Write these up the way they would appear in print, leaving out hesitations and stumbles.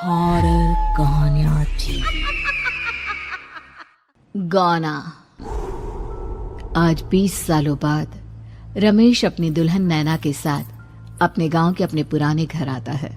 Horror कहानियां थी। गाना। आज 20 सालों बाद रमेश अपनी दुल्हन नैना के साथ अपने गांव के अपने पुराने घर आता है।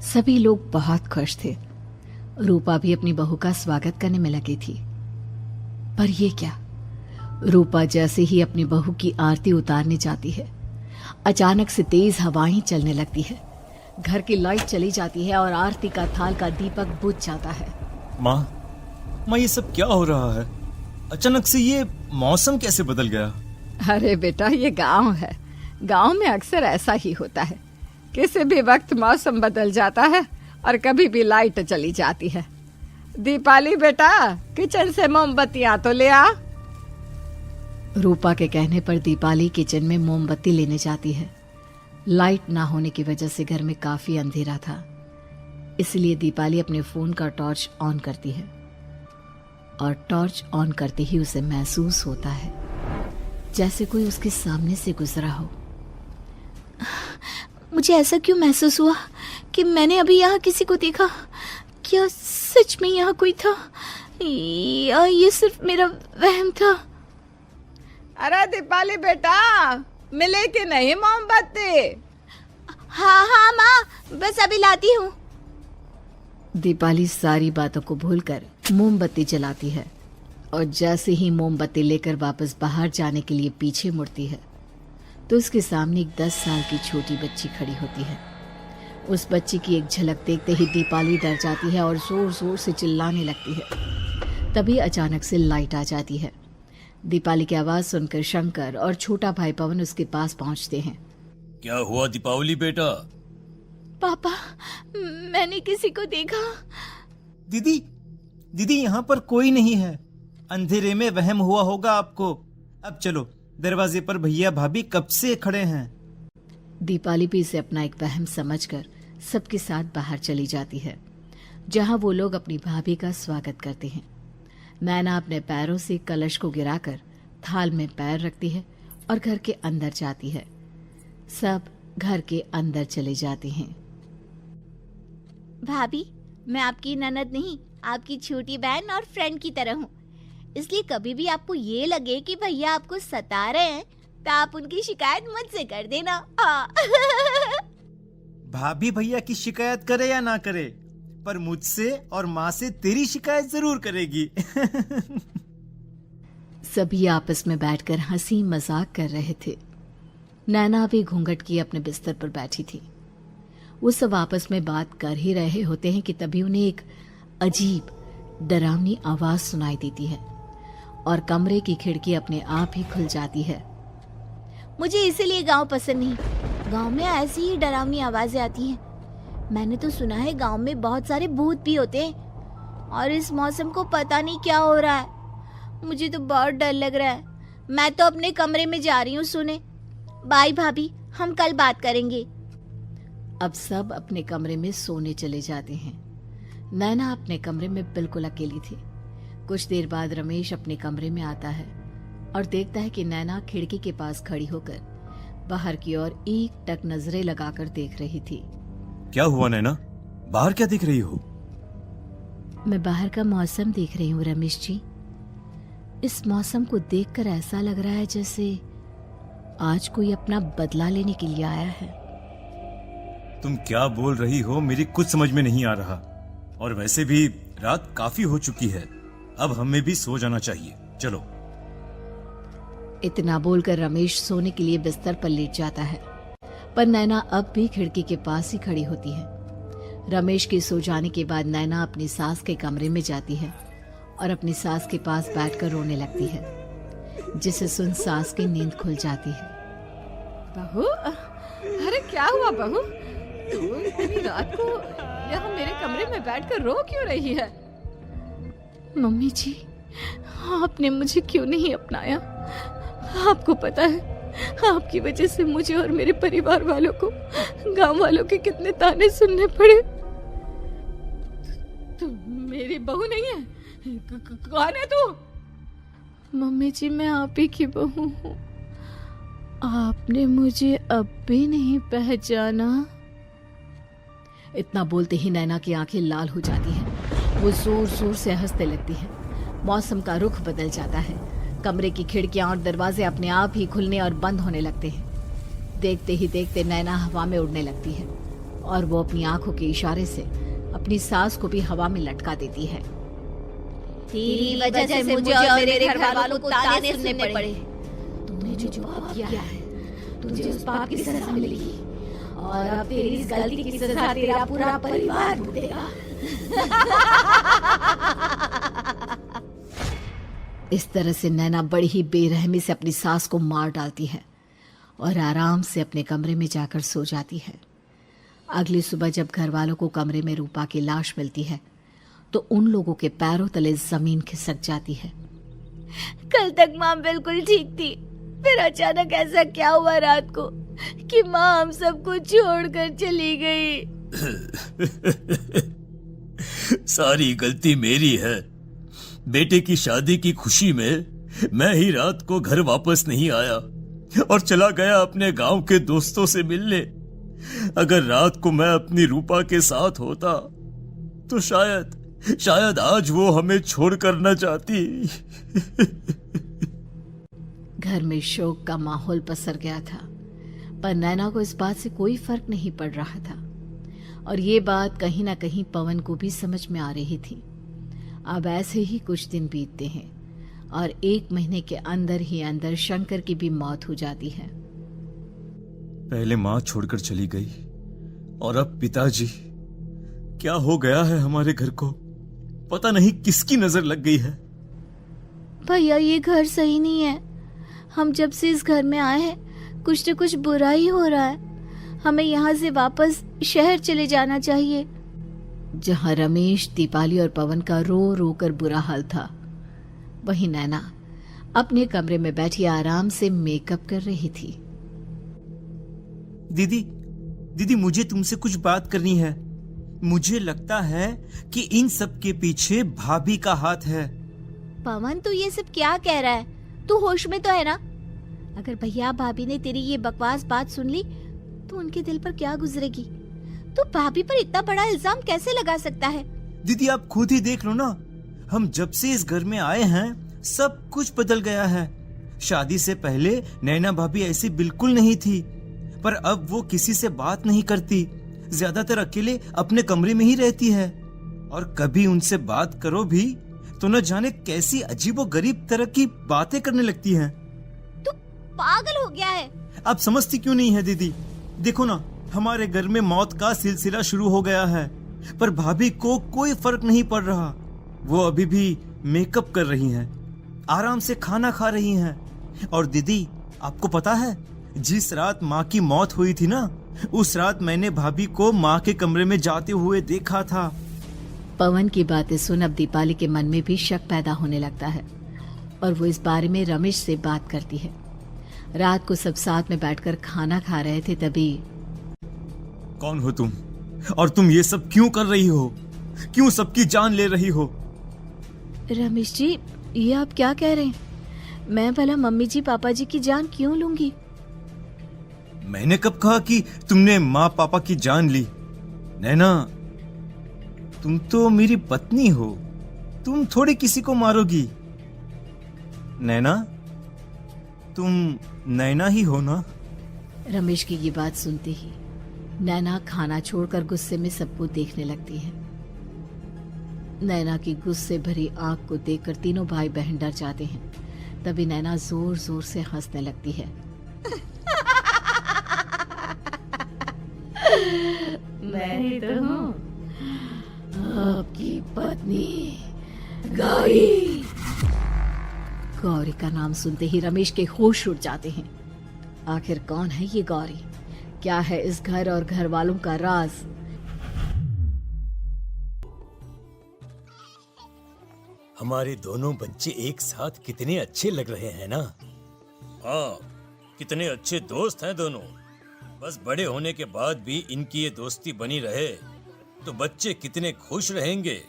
सभी लोग बहुत खुश थे। रूपा भी अपनी बहू का स्वागत करने में लगी थी। पर ये क्या, रूपा जैसे ही अपनी बहू की आरती उतारने जाती है, अचानक से तेज हवाएं चलने लगती है। घर की लाइट चली जाती है और आरती का थाल का दीपक बुझ जाता है। माँ, ये सब क्या हो रहा है? अचानक से ये मौसम कैसे बदल गया? अरे बेटा, ये गांव है। गांव में अक्सर ऐसा ही होता है। किसी भी वक्त मौसम बदल जाता है और कभी भी लाइट चली जाती है। दीपाली बेटा, किचन से मोमबत्तियां तो ले आ। रूपा के कहने पर दीपाली किचन में मोमबत्ती लेने जाती है। लाइट ना होने की वजह से घर में काफी अंधेरा था, इसलिए दीपाली अपने फोन का टॉर्च ऑन करती है और टॉर्च ऑन करते ही उसे महसूस होता है जैसे कोई उसके सामने से गुजरा हो। मुझे ऐसा क्यों महसूस हुआ कि मैंने अभी यहाँ किसी को देखा? क्या सच में यहाँ कोई था या ये सिर्फ मेरा वहम था? अरे दीपाली बेटा, मिले कि नहीं मोमबत्ती? हाँ माँ, बस अभी लाती हूँ। दीपाली सारी बातों को भूलकर मोमबत्ती जलाती है और जैसे ही मोमबत्ती लेकर वापस बाहर जाने के लिए पीछे मुड़ती है तो उसके सामने एक 10 साल की छोटी बच्ची खड़ी होती है। उस बच्ची की एक झलक देखते ही दीपाली डर जाती है और जोर जोर से चिल्लाने लगती है। तभी अचानक से लाइट आ जाती है। दीपाली की आवाज सुनकर शंकर और छोटा भाई पवन उसके पास पहुंचते हैं। क्या हुआ दीपावली बेटा? पापा, मैंने किसी को देखा। दीदी यहाँ पर कोई नहीं है। अंधेरे में वहम हुआ होगा आपको। अब चलो, दरवाजे पर भैया भाभी कब से खड़े हैं। दीपाली भी इसे अपना एक वहम समझकर सबके साथ बाहर चली जाती है, जहां वो लोग अपनी भाभी का स्वागत करते हैं। नैना अपने पैरों से कलश को गिराकर थाल में पैर रखती है और घर के अंदर जाती है। सब घर के अंदर चले जाते हैं। भाभी, मैं आपकी ननद नहीं, आपकी छोटी बहन और फ्रेंड की तरह हूँ। इसलिए कभी भी आपको ये लगे कि भैया आपको सता रहे हैं तो आप उनकी शिकायत मुझसे कर देना। भाभी भैया की शिकायत करे या ना करे, पर मुझसे और माँ से तेरी शिकायत जरूर करेगी। सभी आपस में बैठकर हंसी मजाक कर रहे थे। नैना भी घूंघट किए अपने बिस्तर पर बैठी थी। वो सब आपस में बात कर ही रहे होते हैं कि तभी उन्हें एक अजीब डरावनी आवाज सुनाई देती है और कमरे की खिड़की अपने आप ही खुल जाती है। मुझे इसीलिए गांव पसंद नहीं। गांव में ऐसी ही डरावनी आवाजें आती हैं। मैंने तो सुना है गांव में बहुत सारे भूत भी होते हैं और इस मौसम को पता नहीं क्या हो रहा है। मुझे तो बहुत डर लग रहा है। मैं तो अपने कमरे में जा रही हूँ सोने। बाय भाभी, हम कल बात करेंगे। अब सब अपने कमरे में सोने चले जाते हैं। नैना अपने कमरे में बिल्कुल अकेली थी। कुछ देर बाद रमेश अपने कमरे में आता है और देखता है कि नैना खिड़की के पास खड़ी होकर बाहर की ओर एक टक नजरें लगाकर देख रही थी। क्या हुआ नैना? बाहर क्या देख रही हो? मैं बाहर का मौसम देख रही हूँ रमेश जी। इस मौसम को देखकर ऐसा लग रहा है जैसे आज कोई अपना बदला लेने के लिए आया है। तुम क्या बोल रही हो? मेरी कुछ समझ में नहीं आ रहा। और वैसे भी रात काफी हो चुकी है, अब हमें भी सो जाना चाहिए। चलो। इतना बोलकर रमेश सोने के लिए बिस्तर पर लेट जाता है, पर नैना अब भी खिड़की के पास ही खड़ी होती है। रमेश के सो जाने के बाद नैना अपनी सास के कमरे में जाती है और अपनी सास के पास बैठकर रोने लगती है, जिसे सुन सास की नींद खुल जाती है। बहू, अरे क्या हुआ बहू? तू इतनी रात को यहाँ मेरे कमरे में बैठकर रो क्यों रही है? मम्मी जी, आपने मुझे क्यों नहीं अपनाया? आपको पता है, आपकी वजह से मुझे और मेरे परिवार वालों को गांव वालों के कितने ताने सुनने पड़े। तू मेरी बहू नहीं है? कौन है तू? मम्मी जी, मैं आप ही की बहू हूँ। आपने मुझे अब भी नहीं पहचाना? इतना बोलते ही नैना की आंखें लाल हो जाती हैं। वो जोर जोर से हंसने लगती है। मौसम का रुख बदल जाता है। कमरे की खिड़कियां और दरवाजे अपने आप ही खुलने और बंद होने लगते हैं। देखते ही देखते नैना हवा में उड़ने लगती है और वो अपनी आंखों के इशारे से अपनी सांस को भी हवा में लटका देती है। तेरी वजह से मुझे और मेरे घर वालों को ताने सुनने पड़े। तूने जो पाप किया है, तुझे उस पाप की सजा मिलेगी और अब तेरी इस गलती की सजा तेरा पूरा परिवार भुगतेगा। इस तरह से नैना बड़ी ही बेरहमी से अपनी सास को मार डालती है और आराम से अपने कमरे में जाकर सो जाती है। अगली सुबह जब घर वालों को कमरे में रूपा की लाश मिलती है तो उन लोगों के पैरों तले जमीन खिसक जाती है। कल तक माँ बिल्कुल ठीक थी, फिर अचानक ऐसा क्या हुआ रात को कि माँ हम सबको छोड़कर चली गई। सारी गलती मेरी है। बेटे की शादी की खुशी में मैं ही रात को घर वापस नहीं आया और चला गया अपने गांव के दोस्तों से मिलने। अगर रात को मैं अपनी रूपा के साथ होता तो शायद आज वो हमें छोड़कर न जाती। घर में शोक का माहौल पसर गया था, पर नैना को इस बात से कोई फर्क नहीं पड़ रहा था और ये बात कहीं ना कहीं पवन को भी समझ में आ रही थी। अब ऐसे ही कुछ दिन बीतते हैं और 1 महीने के अंदर ही अंदर शंकर की भी मौत हो जाती है। पहले माँ छोड़कर चली गई और अब पिताजी। क्या हो गया है हमारे घर को? पता नहीं किसकी नजर लग गई है। भैया ये घर सही नहीं है। हम जब से इस घर में आए हैं कुछ न कुछ बुरा ही हो रहा है। हमें यहाँ से वापस शहर चले जाना चाहिए। जहाँ रमेश, दीपाली और पवन का रो रो कर बुरा हाल था, वहीं नैना अपने कमरे में बैठी आराम से मेकअप कर रही थी। दीदी मुझे तुमसे कुछ बात करनी है। मुझे लगता है कि इन सब के पीछे भाभी का हाथ है। पवन तू ये सब क्या कह रहा है? तू होश में तो है ना? अगर भैया भाभी ने तेरी ये बकवास बात सुन ली तो उनके दिल पर क्या गुजरेगी? तू भाभी पर इतना बड़ा इल्जाम कैसे लगा सकता है? दीदी आप खुद ही देख लो ना। हम जब से इस घर में आए हैं सब कुछ बदल गया है। शादी से पहले नैना भाभी ऐसी बिल्कुल नहीं थी, पर अब वो किसी से बात नहीं करती। ज्यादातर अकेले अपने कमरे में ही रहती है और कभी उनसे बात करो भी तो न जाने कैसी अजीबोगरीब तरह की बातें करने लगती हैं। तू पागल हो गया है। आप समझती क्यों नहीं है दीदी? देखो ना, हमारे घर में मौत का सिलसिला शुरू हो गया है, पर भाभी को कोई फर्क नहीं पड़ रहा। वो अभी भी मेकअप कर रही हैं, आराम से खाना खा रही हैं। और दीदी आपको पता है, जिस रात माँ की मौत हुई थी ना, उस रात मैंने भाभी को माँ के कमरे में जाते हुए देखा था। पवन की बातें सुन अब दीपाली के मन में भी शक पैदा होने लगता है और वो इस बारे में रमेश से बात करती है। रात को सब साथ में बैठकर खाना खा रहे थे, तभी कौन हो तुम और तुम ये सब क्यों कर रही हो? क्यों सबकी जान ले रही हो? रमेश जी, ये आप क्या कह रहे हैं? मैं भला मम्मी जी पापा जी की जान क्यों लूंगी? मैंने कब कहा कि तुमने माँ पापा की जान ली? नैना, तुम तो मेरी पत्नी हो, तुम थोड़ी किसी को मारोगी। नैना, तुम नैना ही हो ना? रमेश की ये बात सुनते ही नैना खाना छोड़कर गुस्से में सबको देखने लगती है। नैना की गुस्से भरी आंख को देखकर तीनों भाई बहन डर जाते हैं। तभी नैना जोर जोर से हंसने लगती है। मैं तो हूँ आपकी पत्नी गौरी। गौरी का नाम सुनते ही रमेश के होश उड़ जाते हैं। आखिर कौन है ये गौरी? क्या है इस घर और घर वालों का राज? हमारे दोनों बच्चे एक साथ कितने अच्छे लग रहे हैं ना? हाँ, कितने अच्छे दोस्त हैं दोनों। बस बड़े होने के बाद भी इनकी ये दोस्ती बनी रहे तो बच्चे कितने खुश रहेंगे।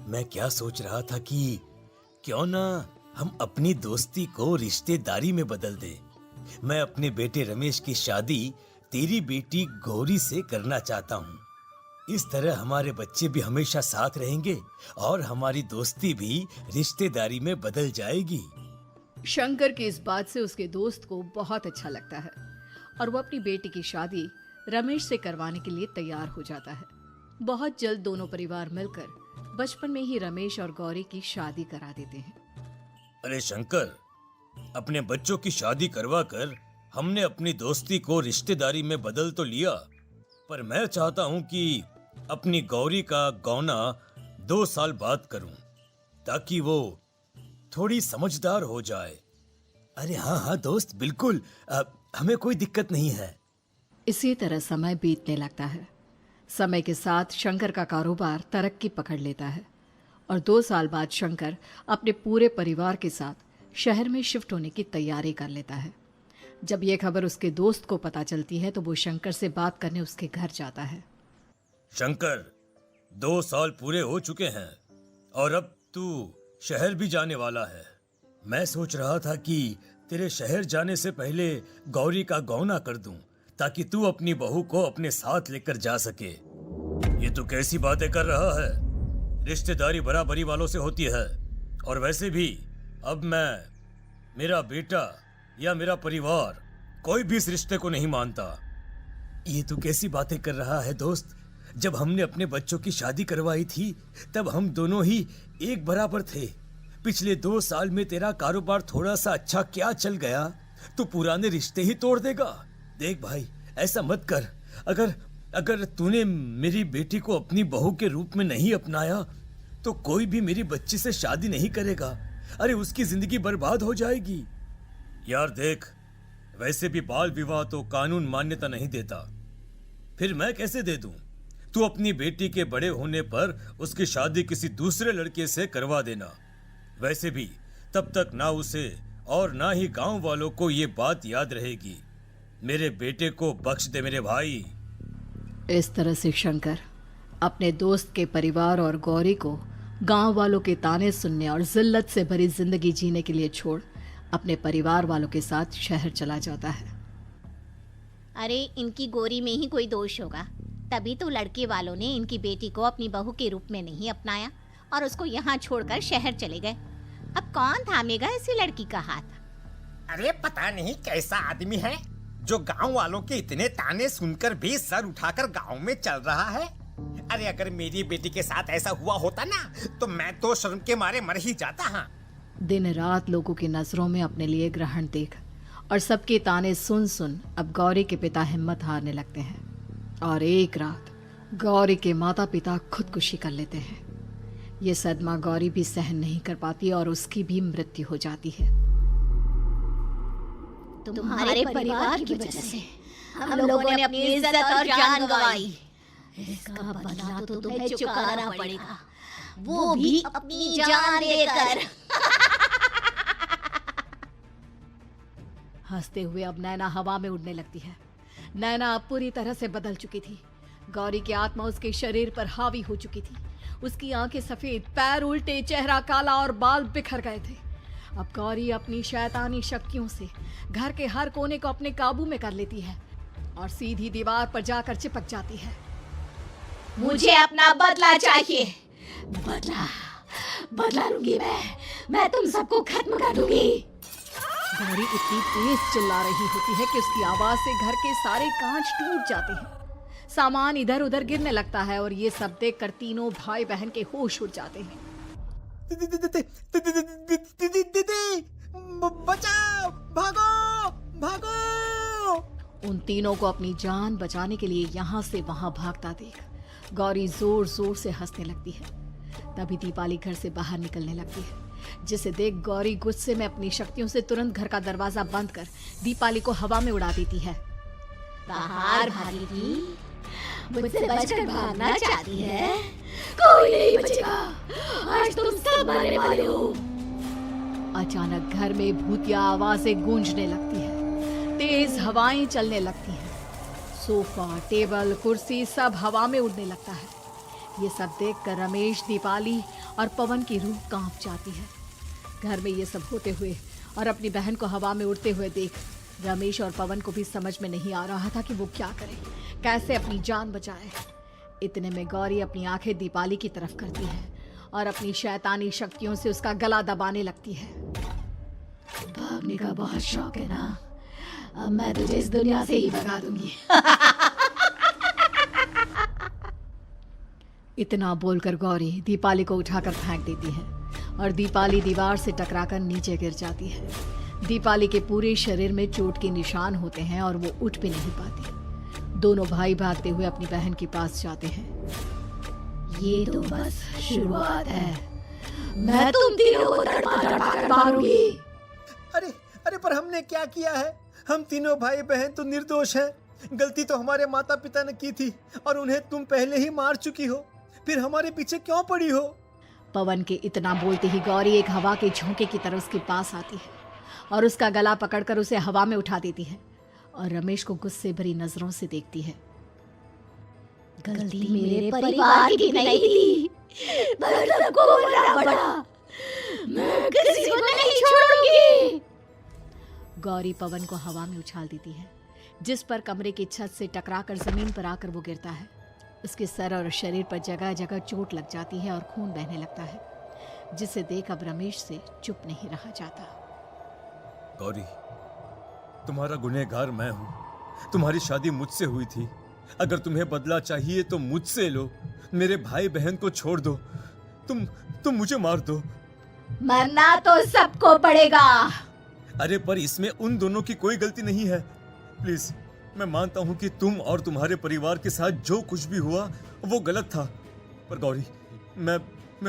मैं क्या सोच रहा था कि क्यों ना हम अपनी दोस्ती को रिश्तेदारी में बदल दें। मैं अपने बेटे रमेश की शादी तेरी बेटी गौरी से करना चाहता हूँ। इस तरह हमारे बच्चे भी हमेशा साथ रहेंगे और हमारी दोस्ती भी रिश्तेदारी में बदल जाएगी। शंकर की इस बात से उसके दोस्त को बहुत अच्छा लगता है और वो अपनी बेटी की शादी रमेश से करवाने के लिए तैयार हो जाता है। बहुत जल्द दोनों परिवार मिलकर बचपन में ही रमेश और गौरी की शादी करा देते हैं। अरे शंकर, अपने बच्चों की शादी करवा कर हमने अपनी दोस्ती को रिश्तेदारी में बदल तो लिया, पर मैं चाहता हूँ कि अपनी गौरी का गौना 2 साल बाद करूं, ताकि वो थोड़ी समझदार हो जाए। अरे हाँ दोस्त, बिल्कुल, हमें कोई दिक्कत नहीं है। इसी तरह समय बीतने लगता है। समय के साथ शंकर का कारोबार तरक्की पकड़ लेता है और 2 साल बाद शंकर अपने पूरे परिवार के साथ शहर में शिफ्ट होने की तैयारी कर लेता है। जब यह खबर उसके दोस्त को पता चलती है तो वो शंकर से बात करने उसके घर जाता है। शंकर, 2 साल पूरे हो चुके हैं और अब तू शहर भी जाने वाला है। मैं सोच रहा था कि तेरे शहर जाने से पहले गौरी का गौना कर दूं, ताकि तू अपनी बहू को अपने साथ लेकर जा सके। ये तू कैसी बातें कर रहा है? रिश्तेदारी बराबरी वालों से होती है, और वैसे भी अब मेरा बेटा या मेरा परिवार कोई भी इस रिश्ते को नहीं मानता। ये तू कैसी बातें कर रहा है दोस्त? जब हमने अपने बच्चों की शादी करवाई थी तब हम दोनों ही एक बराबर थे। पिछले 2 साल में तेरा कारोबार थोड़ा सा अच्छा क्या चल गया तो पुराने रिश्ते ही तोड़ देगा। देख भाई, ऐसा मत कर। अगर तूने मेरी बेटी को अपनी बहू के रूप में नहीं अपनाया तो कोई भी मेरी बच्ची से शादी नहीं करेगा। अरे उसकी जिंदगी बर्बाद हो जाएगी। यार देख, वैसे भी बाल विवाह तो कानून मान्यता नहीं देता, फिर मैं कैसे दे दूं? तू अपनी बेटी के बड़े होने पर उसकी शादी किसी दूसरे लड़के से करवा देना। वैसे भी तब तक ना उसे और ना ही गांव वालों को ये बात याद रहेगी। मेरे बेटे को बख्श दे मेरे भाई। इस तरह से शंकर अपने दोस्त के परिवार और गौरी को गांव वालों के ताने सुनने और जिल्लत से भरी जिंदगी जीने के लिए छोड़ अपने परिवार वालों के साथ शहर चला जाता है। अरे इनकी गोरी में ही कोई दोष होगा, तभी तो लड़के वालों ने इनकी बेटी को अपनी बहू के रूप में नहीं अपनाया और उसको यहाँ छोड़कर शहर चले गए। अब कौन थामेगा ऐसी लड़की का हाथ? अरे पता नहीं कैसा आदमी है जो गांव वालों के इतने ताने सुनकर भी सर उठाकर गांव में चल रहा है। अरे अगर मेरी बेटी के साथ ऐसा हुआ होता ना तो मैं तो शर्म के मारे मर ही जाता। हाँ, दिन रात लोगों की नजरों में अपने लिए ग्रहण देख और सबके ताने सुन सुन अब गौरी के पिता हिम्मत हारने लगते हैं और एक रात गौरी के माता पिता खुदकुशी कर लेते हैं। ये सदमा गौरी भी सहन नहीं कर पाती और उसकी भी मृत्यु हो जाती है। तुम्हारे परिवार की वजह से हम लोगों ने अपनी इज्जत और जान गंवाई। इसका बदला तो तुम्हें चुकाना पड़ेगा, वो भी अपनी जान देकर। हंसते हुए अब नैना हवा में उड़ने लगती है। नैना अब पूरी तरह से बदल चुकी थी। गौरी की आत्मा उसके शरीर पर हावी हो चुकी थी। उसकी आंखें सफेद, पैर उल्टे, चेहरा काला और बाल बिखर गए थे। अब गौरी अपनी शैतानी शक्तियों से घर के हर कोने को अपने काबू में कर लेती है और सीधी दीवार पर जाकर चिपक जाती है। मुझे अपना बदला चाहिए। बदला लूंगी मैं तुम सबको खत्म कर दूंगी। गौरी इतनी तेज चिल्ला रही होती है कि उसकी आवाज से घर के सारे कांच टूट जाते हैं। सामान इधर उधर गिरने लगता है और ये सब देखकर तीनों भाई बहन के होश उड़ जाते हैं। बचाओ, भागो भागो। उन तीनों को अपनी जान बचाने के लिए यहाँ से वहां भागता देख गौरी जोर जोर से हंसने लगती है। तभी दीपाली घर से बाहर निकलने लगती है, जिसे देख गौरी गुस्से में अपनी शक्तियों से तुरंत घर का दरवाजा बंद कर दीपाली को हवा में उड़ा देती है। बाहर भागेगी, मुझसे बचकर भागना चाहती है? कोई नहीं बचेगा, आज तुम सब मरने वाले हो। अचानक घर में भूतिया आवाजें गूंजने लगती है, तेज हवाएं चलने लगती हैं। सोफा, टेबल, कुर्सी सब हवा में उड़ने लगता है। ये सब देखकर रमेश, दीपाली और पवन की रूह कांप जाती है। घर में ये सब होते हुए और अपनी बहन को हवा में उड़ते हुए देख रमेश और पवन को भी समझ में नहीं आ रहा था कि वो क्या करे, कैसे अपनी जान बचाए। इतने में गौरी अपनी आंखें दीपाली की तरफ करती है और अपनी शैतानी शक्तियों से उसका गला दबाने लगती है। भागने का बहुत शौक है ना, अब मैं तुझे इस दुनिया से ही भगा दूंगी। इतना बोलकर गौरी दीपाली को उठाकर फेंक देती है और दीपाली दीवार से टकराकर नीचे गिर जाती है। दीपाली के पूरे शरीर में चोट के निशान होते हैं और वो उठ भी नहीं पाती। दोनों भाई भागते हुए अपनी बहन के पास जाते हैं। ये तो बस शुरुआत है, मैं तुम तीनों को तड़पा कर मारूंगी। अरे अरे, पर हमने क्या किया है? हम तीनों भाई बहन तो निर्दोष हैं। गलती तो हमारे माता पिता ने की थी और उन्हें तुम पहले ही मार चुकी हो, फिर हमारे पीछे क्यों पड़ी हो? पवन के इतना बोलते ही गौरी एक हवा के झोंके की तरह उसके पास आती है और उसका गला पकड़कर उसे हवा में उठा देती है और रमेश को गुस्से भरी नजरों से देखती है। गलती मेरे परिवार की नहीं थी, पर सबको मरना पड़ा। मैं किसी को नहीं छोड़ूंगी। गौरी पवन को हवा में उछाल देती है, जिस पर कमरे की छत से टकराकर जमीन पर आकर वो गिरता है। उसके सर और शरीर पर जगह जगह चोट लग जाती है और खून बहने लगता है, जिसे देख अब रमेश से चुप नहीं रहा जाता। गौरी, तुम्हारा गुनहगार मैं हूँ। तुम्हारी शादी मुझसे हुई थी। अगर तुम्हें बदला चाहिए तो मुझसे लो। मेरे भाई बहन को छोड़ दो। तुम मुझे मार दो। मरना तो सबको पड़ेगा। अरे पर इसमें उन दोनों की कोई गलती नहीं है। प्लीज, मैं मानता हूँ कि तुम और तुम्हारे परिवार के साथ जो कुछ भी हुआ वो गलत था, पर गौरी, मैं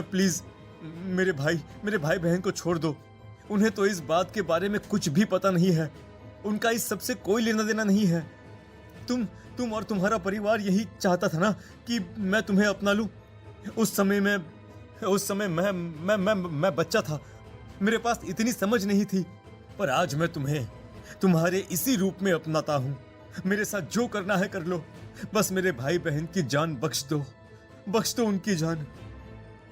प्लीज मेरे भाई बहन को छोड़ दो। उन्हें तो इस बात के बारे में कुछ भी पता नहीं है। उनका इस सबसे कोई लेना देना नहीं है। तुम और तुम्हारा परिवार यही चाहता था ना कि मैं तुम्हें अपना लूं। उस समय मैं बच्चा था। मेरे पास इतनी समझ नहीं थी, पर आज मैं तुम्हें तुम्हारे इसी रूप में अपनाता हूँ। मेरे साथ जो करना है कर लो, बस मेरे भाई बहन की जान बख्श दो उनकी जान।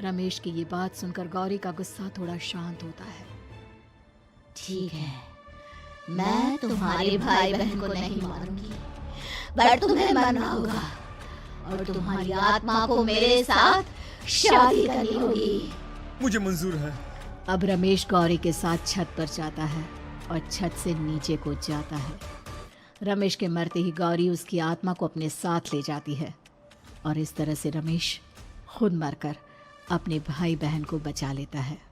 रमेश की ये बात सुनकर गौरी का गुस्सा थोड़ा शांत होता है। ठीक है, मैं तुम्हारे भाई बहन को नहीं मारूंगी, पर तुम्हें मरना होगा और तुम्हारी आत्मा को मेरे साथ शादी करनी होगी। मुझे मंजूर है। अब रमेश गौरी के साथ छत पर जाता है और छत से नीचे को जाता है। रमेश के मरते ही गौरी उसकी आत्मा को अपने साथ ले जाती है और इस तरह से रमेश खुद मरकर अपने भाई बहन को बचा लेता है।